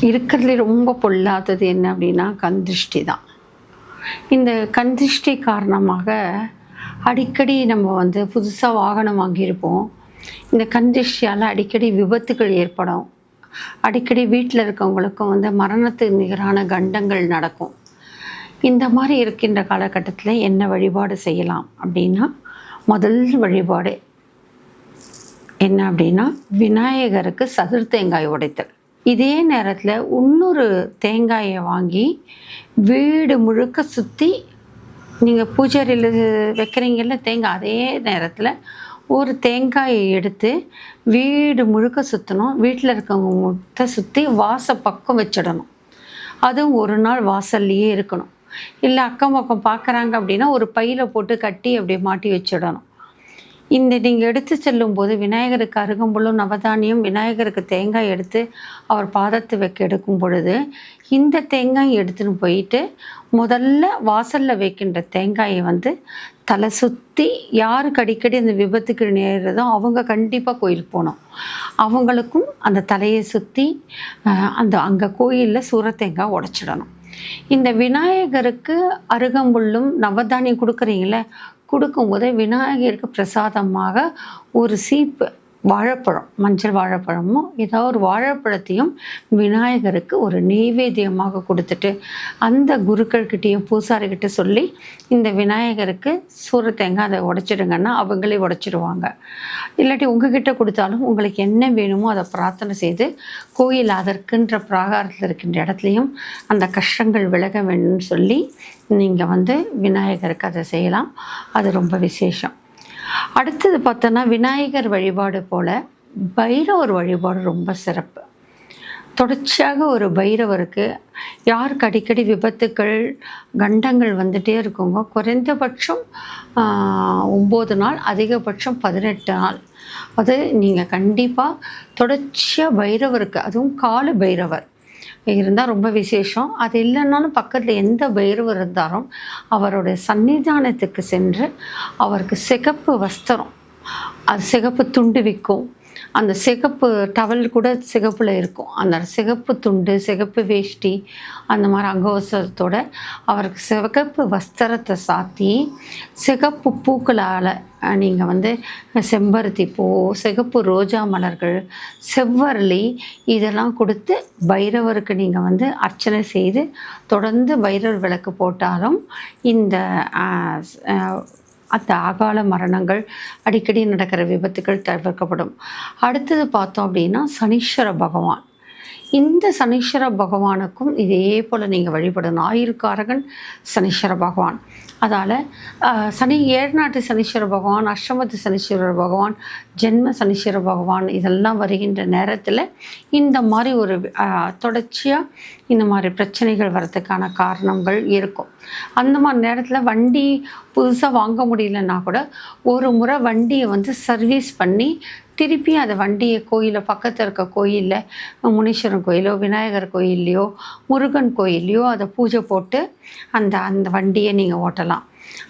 இருக்கிறதுலே ரொம்ப பொல்லாதது என்ன அப்படின்னா கண் திருஷ்டி தான். இந்த கண் திருஷ்டி காரணமாக அடிக்கடி நம்ம வந்து புதுசாக வாகனம் வாங்கியிருப்போம். இந்த கண் திருஷ்டியால் அடிக்கடி விபத்துகள் ஏற்படும். அடிக்கடி வீட்டில் இருக்கவங்களுக்கும் வந்து மரணத்துக்கு நிகரான கண்டங்கள் நடக்கும். இந்த மாதிரி இருக்கின்ற காலகட்டத்தில் என்ன வழிபாடு செய்யலாம் அப்படின்னா, முதல் வழிபாடு என்ன அப்படின்னா, விநாயகருக்கு சதுர் தேங்காய் உடைத்தல். இதே நேரத்தில் இன்னொரு தேங்காயை வாங்கி வீடு முழுக்க சுற்றி, நீங்கள் பூஜையில் வைக்கிறீங்கல்ல தேங்காய், அதே நேரத்தில் ஒரு தேங்காயை எடுத்து வீடு முழுக்க சுற்றணும். வீட்டில் இருக்கவங்க மட்டும் சுற்றி பக்கம் வச்சிடணும். அதுவும் ஒரு நாள் வாசல்லையே இருக்கணும். இல்லை அக்கம் பக்கம் பார்க்குறாங்க அப்படின்னா ஒரு பையில் போட்டு கட்டி அப்படியே மாட்டி வச்சிடணும். இந்த நீங்கள் எடுத்து செல்லும்போது விநாயகருக்கு அருகம்புல்லும் நவதானியம், விநாயகருக்கு தேங்காய் எடுத்து அவர் பாதத்தை வைக்க எடுக்கும் பொழுது இந்த தேங்காய் எடுத்துன்னு போயிட்டு முதல்ல வாசலில் வைக்கின்ற தேங்காயை வந்து தலை சுற்றி, யாருக்கு அடிக்கடி அந்த விபத்துக்கு நேருதோ அவங்க கண்டிப்பாக கோயிலுக்கு போகணும். அவங்களுக்கும் அந்த தலையை சுற்றி அங்கே கோயிலில் சூரத்தேங்காய் உடைச்சிடணும். இந்த விநாயகருக்கு அருகம்புல்லும் நவதானியம் கொடுக்குறீங்களே, கொடுக்கும்போது விநாயகருக்கு பிரசாதமாக ஒரு சீப்பு வாழைப்பழம், மஞ்சள் வாழைப்பழமோ ஏதோ ஒரு வாழைப்பழத்தையும் விநாயகருக்கு ஒரு நெய்வேத்தியமாக கொடுத்துட்டு அந்த குருக்கள்கிட்டையும் பூசாரிக்கிட்ட சொல்லி இந்த விநாயகருக்கு சூரத்தேங்காய் அதை உடைச்சிடுங்கன்னா அவங்களே உடைச்சிடுவாங்க. இல்லாட்டி உங்ககிட்ட கொடுத்தாலும் உங்களுக்கு என்ன வேணுமோ அதை பிரார்த்தனை செய்து கோயில் அதற்குன்ற பிராகாரத்தில் இருக்கின்ற இடத்துலையும் அந்த கஷ்டங்கள் விலக வேணும்னு சொல்லி நீங்கள் வந்து விநாயகருக்கு அதை செய்யலாம். அது ரொம்ப விசேஷம். அடுத்தது பார்த்தோன்னா, விநாயகர் வழிபாடு போல் பைரவர் வழிபாடு ரொம்ப சிறப்பு. தொடர்ச்சியாக ஒரு பைரவருக்கு யாருக்கு அடிக்கடி விபத்துக்கள் கண்டங்கள் வந்துகிட்டே இருக்குங்க, குறைந்தபட்சம் 9 நாள், அதிகபட்சம் 18 நாள், அது நீங்கள் கண்டிப்பாக தொடர்ச்சியாக பைரவருக்கு, அதுவும் கால பைரவர் இருந்தால் ரொம்ப விசேஷம். அது இல்லைன்னாலும் பக்கத்தில் எந்த பைரவர் இருந்தாலும் அவருடைய சன்னிதானத்துக்கு சென்று அவருக்கு சிகப்பு வஸ்திரம், அது சிகப்பு துண்டு விற்கும், அந்த சிகப்பு டவல் கூட சிகப்பில் இருக்கும், அந்த சிகப்பு துண்டு, சிகப்பு வேஷ்டி, அந்த மாதிரி அங்கவஸ்திரத்தோடு அவருக்கு சிகப்பு வஸ்திரத்தை சாத்தி சிகப்பு பூக்களால் நீங்கள் வந்து செம்பருத்தி பூ, சிகப்பு ரோஜா மலர்கள், செவ்வரளி இதெல்லாம் கொடுத்து பைரவருக்கு நீங்கள் வந்து அர்ச்சனை செய்து தொடர்ந்து பைரவர் விளக்கு போட்டாலும் இந்த அந்த அகால மரணங்கள், அடிக்கடி நடக்கிற விபத்துக்கள் தவிர்க்கப்படும். அடுத்தது பார்த்தோம் அப்படின்னா சனீஸ்வர பகவான். இந்த சனீஸ்வர பகவானுக்கும் இதே போல் நீங்கள் வழிபடணும். ஆயுர்காரகன் சனீஸ்வர பகவான். அதால் ஏழ்நாட்டு சனீஸ்வர பகவான், அஷ்டமத்து சனீஸ்வர பகவான், ஜென்ம சனீஸ்வர பகவான் இதெல்லாம் வருகின்ற நேரத்தில் இந்த மாதிரி ஒரு தொடர்ச்சியாக இந்த மாதிரி பிரச்சனைகள் வர்றதுக்கான காரணங்கள் இருக்கும். அந்த மாதிரி நேரத்தில் வண்டி புதுசாக வாங்க முடியலன்னா கூட ஒரு முறை வண்டியை வந்து சர்வீஸ் பண்ணி திருப்பி அந்த வண்டியை கோயிலில் பக்கத்தில் இருக்க கோயிலில், முனீஸ்வரன் கோயிலோ விநாயகர் கோயில்லையோ முருகன் கோயில்லையோ அதை பூஜை போட்டு அந்த வண்டியை நீங்கள் ஓட்டலாம்.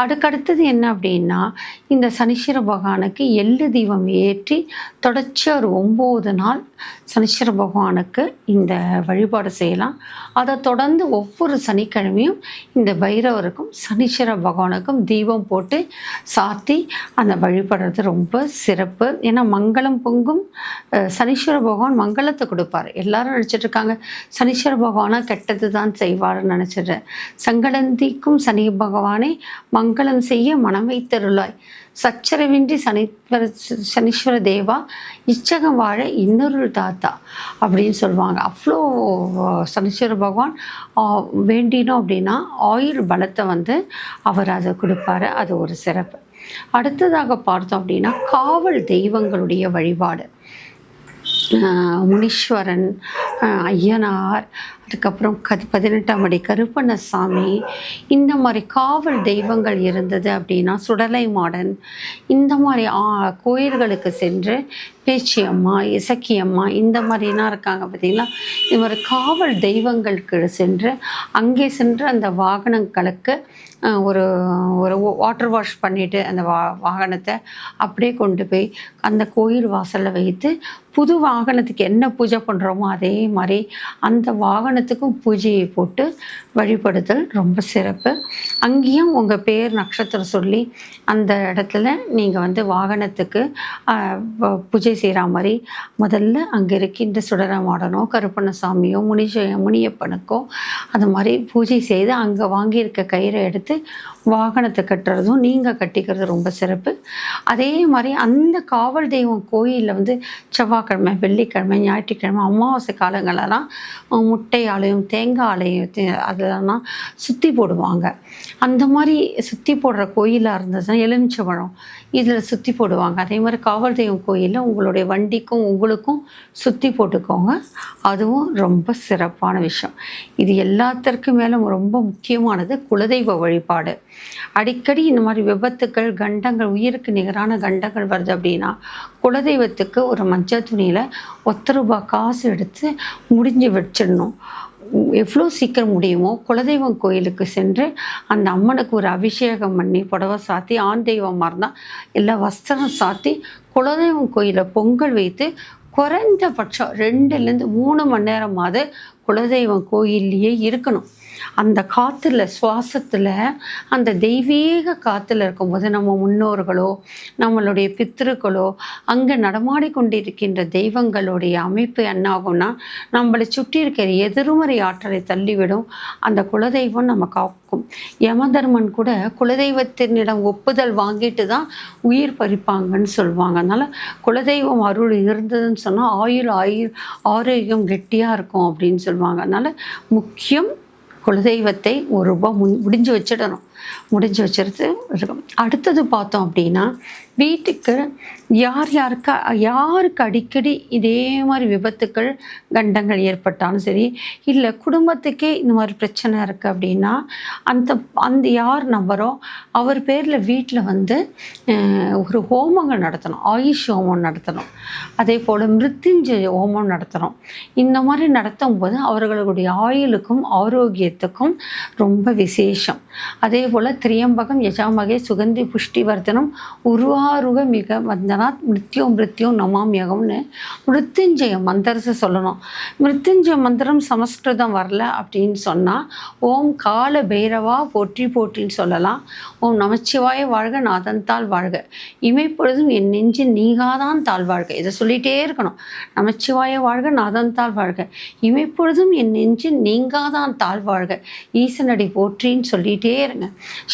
அடுத்தது என்ன அப்படின்னா, இந்த சனீஸ்வர பகவானுக்கு எள்ளு தீபம் ஏற்றி தொடர்ச்சியாக ஒரு 9 நாள் சனீஸ்வர பகவானுக்கு இந்த வழிபாடு செய்யலாம். அதை தொடர்ந்து ஒவ்வொரு சனிக்கிழமையும் இந்த பைரவருக்கும் சனீஸ்வர பகவானுக்கும் தீபம் போட்டு சாத்தி அந்த வழிபடுறது ரொம்ப சிறப்பு. ஏன்னா மங்களம் பொங்கும் சனீஸ்வர பகவான் மங்களத்தை கொடுப்பார். எல்லாரும் நினச்சிட்டு இருக்காங்க சனீஸ்வர பகவானா கெட்டது தான் செய்வார்னு நினச்சிட்டு. சங்கடந்திக்கும் சனி பகவானே மங்களம் செய்ய மனமை தருளாய், சச்சரவின்றி சனீஸ்வர தேவா, இச்சகம் வாழ இன்னொரு தாத்தா அப்படின்னு சொல்லுவாங்க. அவ்வளோ சனீஸ்வர பகவான் வேண்டினோம் அப்படின்னா ஆயுள் பலத்தை வந்து அவர் அதை கொடுப்பாரு. அது ஒரு சிறப்பு. அடுத்ததாக பார்த்தோம் அப்படின்னா காவல் தெய்வங்களுடைய வழிபாடு. முனீஸ்வரன், ஐயனார், அதுக்கப்புறம் 18ஆம் அடி கருப்பண்ணசாமி, இந்த மாதிரி காவல் தெய்வங்கள் இருந்தது அப்படின்னா சுடலை மாடன், இந்த மாதிரி கோயில்களுக்கு சென்று பேச்சியம்மா, இசக்கியம்மா இந்த மாதிரிலாம் இருக்காங்க பார்த்தீங்களா? இது மாதிரி காவல் தெய்வங்களுக்கு சென்று அங்கே சென்று அந்த வாகனங்களுக்கு ஒரு ஒரு வாட்டர் வாஷ் பண்ணிவிட்டு அந்த வாகனத்தை அப்படியே கொண்டு போய் அந்த கோயில் வாசலில் வைத்து புது வாகனத்துக்கு என்ன பூஜை பண்ணுறோமோ அதே மாதிரி அந்த வாகனத்துக்கும் பூஜையை போட்டு வழிபடுதல் ரொம்ப சிறப்பு. அங்கேயும் உங்கள் பேர் நட்சத்திரம் சொல்லி அந்த இடத்துல நீங்கள் வந்து வாகனத்துக்கு பூஜை செய்கிற மாதிரி முதல்ல அங்கே இருக்கின்ற சுடரமாடனோ கருப்பண்ணசாமியோ முனியப்பனுக்கோ அது மாதிரி பூஜை செய்து அங்கே வாங்கியிருக்க கயிறை எடுத்து வாகனத்தை கட்டுறதும் நீங்கள் கட்டிக்கிறது ரொம்ப சிறப்பு. அதே மாதிரி அந்த காவல் தெய்வம் கோயிலில் வந்து செவ்வாய்க்கிழமை, வெள்ளிக்கிழமை, ஞாயிற்றுக்கிழமை, அமாவாசை காலங்களெல்லாம் முட்டை ஆலயம், தேங்காய் ஆலயம் அதெல்லாம் சுற்றி போடுவாங்க. அந்த மாதிரி சுற்றி போடுற கோயிலாக இருந்ததுன்னா எலுமிச்சம்பழம் இதில் சுற்றி போடுவாங்க. அதே மாதிரி காவல் தெய்வம் கோயிலில் உங்களுடைய வண்டிக்கும் உங்களுக்கும் சுற்றி போட்டுக்கோங்க. அதுவும் ரொம்ப சிறப்பான விஷயம். இது எல்லாத்திற்கும் மேலே ரொம்ப முக்கியமானது குலதெய்வ வழிபாடு. அடிக்கடி இந்த மாதிரி விபத்துக்கள், கண்டங்கள், உயிருக்கு நிகரான கண்டங்கள் வருது அப்படின்னா குலதெய்வத்துக்கு ஒரு மஞ்சள் துணியில் ₹1 காசு எடுத்து முடிஞ்சு வச்சிடணும். எவ்வளோ சீக்கிரம் முடியுமோ குலதெய்வம் கோயிலுக்கு சென்று அந்த அம்மனுக்கு ஒரு அபிஷேகம் பண்ணி புடவை சாத்தி, ஆண் தெய்வமாக இருந்தால் எல்லா வஸ்திரம் சாத்தி குலதெய்வம் கோயிலில் பொங்கல் வைத்து குறைந்தபட்சம் 2லேருந்து 3 மணி நேரமாவது குலதெய்வம் கோயில்லையே இருக்கணும். அந்த காற்றுல சுவாசத்தில் அந்த தெய்வீக காற்றுல இருக்கும்போது நம்ம முன்னோர்களோ நம்மளுடைய பித்திருக்களோ அங்கே நடமாடி கொண்டிருக்கின்ற தெய்வங்களுடைய அமைப்பு என்ன ஆகும்னா நம்மளை சுற்றி இருக்கிற எதிர்மறை ஆற்றலை தள்ளிவிடும். அந்த குலதெய்வம் நம்ம காக்கும். யமதர்மன் கூட குலதெய்வத்தினிடம் ஒப்புதல் வாங்கிட்டு தான் உயிர் பறிப்பாங்கன்னு சொல்லுவாங்க. அதனால் குலதெய்வம் அருள் இருந்ததுன்னு சொன்னால் ஆரோக்கியம் கெட்டியாக இருக்கும் அப்படின்னு சொல்லுவாங்க. அதனால் முக்கியம் குலதெய்வத்தை ₹1 முடிஞ்சு வச்சிடணும். முடிஞ்சு வச்சுருது இருக்கும். அடுத்தது பார்த்தோம் அப்படின்னா வீட்டுக்கு யாருக்கு அடிக்கடி இதே மாதிரி விபத்துக்கள், கண்டங்கள் ஏற்பட்டாலும் சரி, இல்லை குடும்பத்துக்கே இந்த மாதிரி பிரச்சனை இருக்குது அப்படின்னா அந்த யார் நபரோ அவர் பேரில் வீட்டில் வந்து ஒரு ஹோமங்கள் நடத்தணும். ஆயுஷ் ஹோமம் நடத்தணும். அதே போல் மிருத்யுஞ்சய ஹோமம் நடத்தணும். இந்த மாதிரி நடத்தும் போது அவர்களுடைய ஆயுளுக்கும் ஆரோக்கியத்துக்கும் ரொம்ப விசேஷம். அதே போல் திரியம்பகம் யஜாமகே சுகந்தி புஷ்டி வர்தனம் உருவாருக மிக வந்தனாத் மிருத்யும் நமாமியகம்னு மிருத்யுஞ்சய மந்திரத்தை சொல்லணும். மிருத்யுஞ்சய மந்திரம் சமஸ்கிருதம் வரல அப்படின்னு சொன்னால் ஓம் கால பைரவா போற்றி போற்றின்னு சொல்லலாம். ஓம் நமச்சிவாய வாழ்க நாதன்தாள் வாழ்க இமைப்பொழுதும் என் நெஞ்சில் நீங்காதான் தாழ் வாழ்க. இதை சொல்லிகிட்டே இருக்கணும். நமச்சிவாய வாழ்க நாதன்தாள் வாழ்க இமைப்பொழுதும் என் நெஞ்சில் நீங்காதான் தாழ் வாழ்க ஈசனடி போற்றின்னு சொல்லிகிட்டே இருங்க.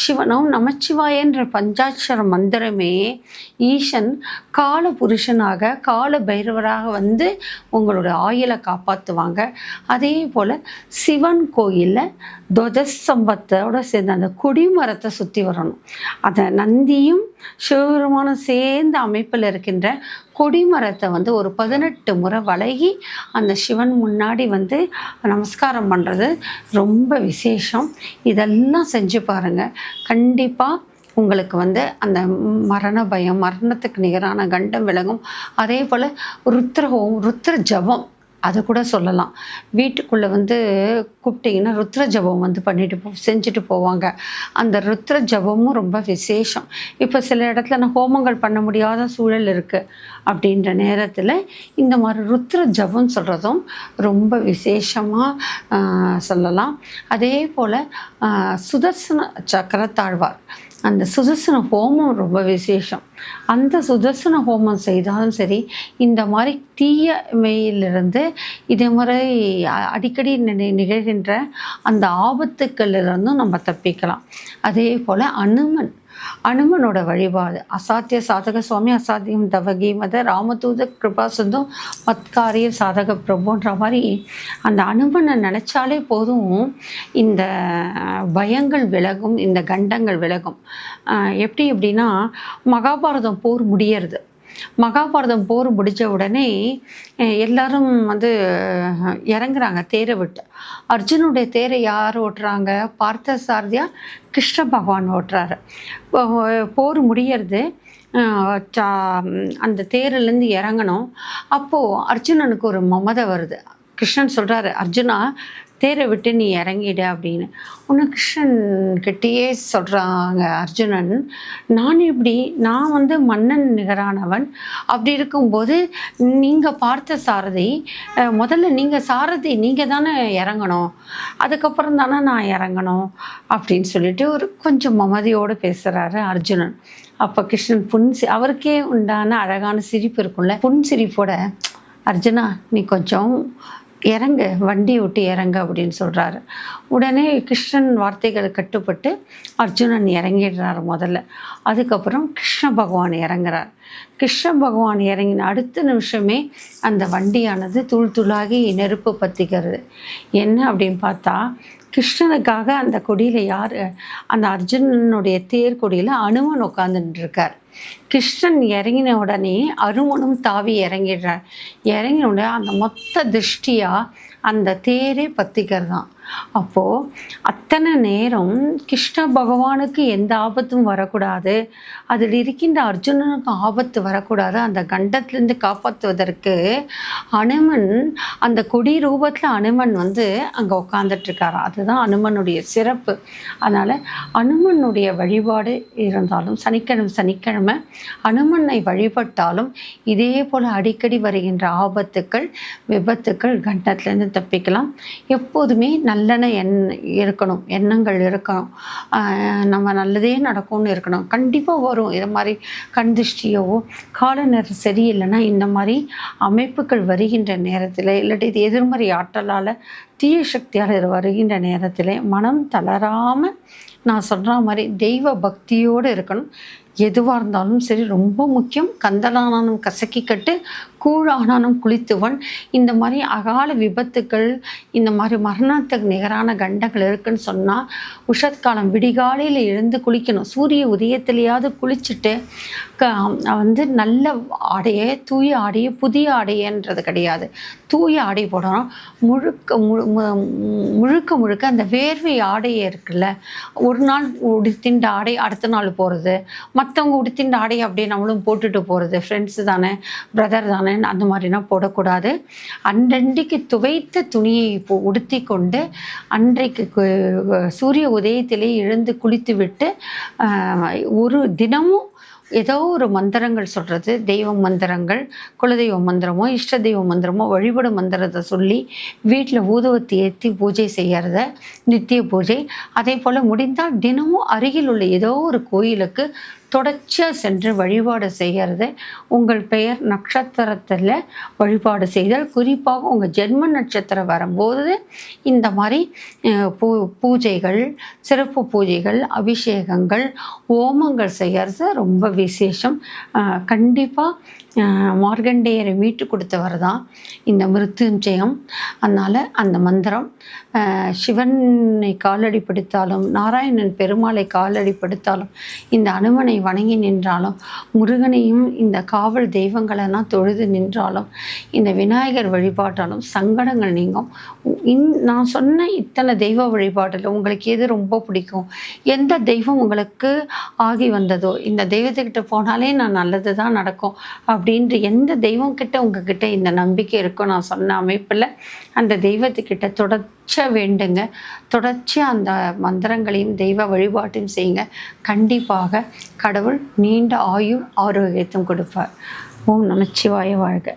சிவனும் நமச்சிவாயன்ற பஞ்சாட்சர மந்திரமே ஈசன் கால புருஷனாக கால பைரவராக வந்து உங்களோட ஆயுளை காப்பாற்றுவாங்க. அதே போல் சிவன் கோயிலில் துவஜஸ்தம்பத்தோடு சேர்ந்து அந்த கொடிமரத்தை சுற்றி வரணும். அதை நந்தியும் சிவபெருமானும் சேர்ந்த அமைப்பில் இருக்கின்ற கொடிமரத்தை வந்து ஒரு 18 முறை வளைகி அந்த சிவன் முன்னாடி வந்து நமஸ்காரம் பண்ணுறது ரொம்ப விசேஷம். இதெல்லாம் செஞ்சு பாருங்கள். கண்டிப்பாக உங்களுக்கு வந்து அந்த மரண பயம், மரணத்துக்கு நிகரான கண்டம் விலகும். அதே போல் ருத்ர ஜபம் அது கூட சொல்லலாம். வீட்டுக்குள்ளே வந்து கூப்பிட்டிங்கன்னா ருத்ர ஜபம் வந்து செஞ்சுட்டு போவாங்க. அந்த ருத்ர ஜபமும் ரொம்ப விசேஷம். இப்போ சில இடத்துல நான் ஹோமங்கள் பண்ண முடியாத சூழல் இருக்குது அப்படின்ற நேரத்தில் இந்த மாதிரி ருத்ர ஜபம் சொல்கிறதும் ரொம்ப விசேஷமாக சொல்லலாம். அதே போல் சுதர்சன சக்கரத்தாழ்வார் அந்த சுதர்சன ஹோமம் ரொம்ப விசேஷம். அந்த சுதர்சன ஹோமம் செய்தாலும் சரி, இந்த மாதிரி தீயமையிலிருந்து இதே மாதிரி அடிக்கடி நிகழ்கின்ற அந்த ஆபத்துக்களிலிருந்தும் நம்ம தப்பிக்கலாம். அதே போல் அனுமனோட வழிபாடு அசாத்திய சாதக சுவாமி அசாத்தியம் தவகி மத ராமதூத கிருபா சிந்தும் மத்காரிய சாதக பிரபுன்ற மாதிரி அந்த அனுமனை நினச்சாலே போதும் இந்த பயங்கள் விலகும், இந்த கண்டங்கள் விலகும். எப்படி அப்படின்னா மகாபாரதம் போர் முடியறது. மகாபாரதம் போர் முடித்த உடனே எல்லாரும் வந்து இறங்குறாங்க தேரை விட்டு. அர்ஜுனுடைய தேரை யார் ஓட்டுறாங்க? பார்த்த சாரதியா கிருஷ்ண பகவான் ஓட்டுறாரு. போர் முடியறது. அந்த தேரிலேருந்து இறங்கணும். அப்போது அர்ஜுனனுக்கு ஒரு மமதை வருது. கிருஷ்ணன் சொல்கிறாரு, அர்ஜுனா தேரை விட்டு நீ இறங்கிட அப்படின்னு. ஒன்று கிருஷ்ணன் கிட்டேயே சொல்கிறாங்க அர்ஜுனன், நான் மன்னன் நிகரானவன். அப்படி இருக்கும்போது நீங்கள் பார்த்த சாரதி, முதல்ல நீங்கள் சாரதி நீங்கள் தானே இறங்கணும், அதுக்கப்புறம் தானே நான் இறங்கணும் அப்படின்னு சொல்லிட்டு ஒரு கொஞ்சம் மமதியோடு பேசுகிறாரு அர்ஜுனன். அப்போ கிருஷ்ணன் அவருக்கே உண்டான அழகான சிரிப்பு இருக்கும்ல, புன்சிரிப்போட, அர்ஜுனா நீ கொஞ்சம் இறங்கு, வண்டி விட்டு இறங்கு அப்படின்னு சொல்கிறாரு. உடனே கிருஷ்ணன் வார்த்தைகளை கட்டுப்பட்டு அர்ஜுனன் இறங்கிடுறாரு முதல்ல. அதுக்கப்புறம் கிருஷ்ண பகவான் இறங்குறார். கிருஷ்ண பகவான் இறங்கின அடுத்த நிமிஷமே அந்த வண்டியானது தூள் தூளாகி நெருப்பு பற்றிக்கிறது. என்ன அப்படின்னு பார்த்தா, கிருஷ்ணனுக்காக அந்த கொடியில் யார், அந்த அர்ஜுனனுடைய தேர் கொடியில் அனுமன் உட்காந்துட்டு இருக்கார். கிருஷ்ணன் இறங்கின உடனே அருமனும் தாவி இறங்கிடுறார். இறங்கின உடனே அந்த மொத்த திருஷ்டியாக அந்த தேரே பற்றிக்கிறதான். அப்போது அத்தனை நேரம் கிருஷ்ண பகவானுக்கு எந்த ஆபத்தும் வரக்கூடாது, அதில் இருக்கின்ற அர்ஜுனனுக்கு ஆபத்து வரக்கூடாது, அந்த கண்டத்திலேருந்து காப்பாற்றுவதற்கு அனுமன் அந்த கொடி ரூபத்தில் அனுமன் அங்கே உட்காந்துட்ருக்காராம். அதுதான் அனுமனுடைய சிறப்பு. அதனால் அனுமனுடைய வழிபாடு இருந்தாலும் சனிக்கிழமை அனுமனை வழிபட்டாலும் இதே போல் அடிக்கடி வருகின்ற ஆபத்துக்கள், விபத்துக்கள், கண்டத்திலேருந்து தப்பிக்கலாம். எப்போதுமே நல்லெண்ண இருக்கணும், எண்ணங்கள் இருக்கணும், நம்ம நல்லதே நடக்கும்னு இருக்கணும். கண்டிப்பாக வரும் இது மாதிரி கண் திருஷ்டியோ, கால நேரம் சரியில்லைன்னா இந்த மாதிரி அமைப்புகள் வருகின்ற நேரத்தில், இல்லாட்டி இது எதிர்மறை ஆற்றலால், தீய சக்தியால் வருகின்ற நேரத்தில் மனம் தளராமல் நான் சொல்கிற மாதிரி தெய்வ பக்தியோடு இருக்கணும். எதுவாக இருந்தாலும் சரி, ரொம்ப முக்கியம். கந்தலானாலும் கசக்கி கட்டு, கூழானாலும் குளித்துவன். இந்த மாதிரி அகால விபத்துக்கள், இந்த மாதிரி மரணத்துக்கு நிகரான கண்டங்கள் இருக்குன்னு சொன்னால் உஷத்காலம் விடிகாலையில் எழுந்து குளிக்கணும். சூரிய உதயத்திலேயாவது குளிச்சுட்டு நல்ல ஆடையை, தூய ஆடையை, புதிய ஆடையன்றது கிடையாது, தூய ஆடை போடணும். முழுக்க அந்த வேர்வை ஆடையே இருக்குல்ல, ஒரு நாள் உடுத்தின்ற ஆடை அடுத்த நாள் போகிறது, மற்றவங்க உடுத்தின்ற ஆடையை அப்படியே நம்மளும் போட்டுட்டு போகிறது, ஃப்ரெண்ட்ஸு தானே, பிரதர் தானே, அந்த மாதிரிலாம் போடக்கூடாது. அன்றன்றைக்கு துவைத்த துணியை உடுத்தி கொண்டு அன்றைக்கு சூரிய உதயத்திலே எழுந்து குளித்து விட்டு ஒரு தினமும் ஏதோ ஒரு மந்திரங்கள் சொல்கிறது, தெய்வ மந்திரங்கள், குலதெய்வ மந்திரமோ இஷ்ட தெய்வ மந்திரமோ வழிபடும் மந்திரத்தை சொல்லி வீட்டில் ஊதுவத்தி ஏற்றி பூஜை செய்கிறத நித்திய பூஜை. அதே போல் முடிந்தால் தினமும் அருகில் உள்ள ஏதோ ஒரு கோயிலுக்கு தொடர்ச்சியாக சென்று வழிபாடு செய்கிறது. உங்கள் பெயர் நட்சத்திரத்தில் வழிபாடு செய்தல், குறிப்பாக உங்கள் ஜென்ம நட்சத்திரம் வரும்போது இந்த மாதிரி பூஜைகள், சிறப்பு பூஜைகள், அபிஷேகங்கள், ஓமங்கள் செய்கிறது ரொம்ப விசேஷம். கண்டிப்பாக மார்கண்டேயரை மீட்டு கொடுத்தவர் தான் இந்த மிருத்யுஞ்சயம். அதனால் அந்த மந்திரம் சிவனை காலடி படுத்தாலும், நாராயணன் பெருமாளை காலடி படுத்தாலும், இந்த அனுமனை வணங்கி நின்றாலும், முருகனையும் இந்த காவல் தெய்வங்களெல்லாம் தொழுது நின்றாலும், இந்த விநாயகர் வழிபாட்டாலும் சங்கடங்கள் நீங்கும். நான் சொன்ன இத்தனை தெய்வ வழிபாட்டில் உங்களுக்கு எது ரொம்ப பிடிக்கும், எந்த தெய்வம் உங்களுக்கு ஆகி வந்ததோ, இந்த தெய்வத்துக்கிட்ட போனாலே நான் நல்லது தான் நடக்கும் அப்படின்ற எந்த தெய்வம் கிட்ட உங்ககிட்ட இந்த நம்பிக்கை இருக்கும், நான் சொன்ன அமைப்பில் அந்த தெய்வத்துக்கிட்ட தொடர்ச்சியாக வேண்டுங்க. தொடர்ச்சியாக அந்த மந்திரங்களையும் தெய்வ வழிபாட்டையும் செய்யுங்க. கண்டிப்பாக கடவுள் நீண்ட ஆயுள் ஆரோக்கியத்தையும் கொடுப்பார். ஓம் நமச்சிவாய வாழ்க.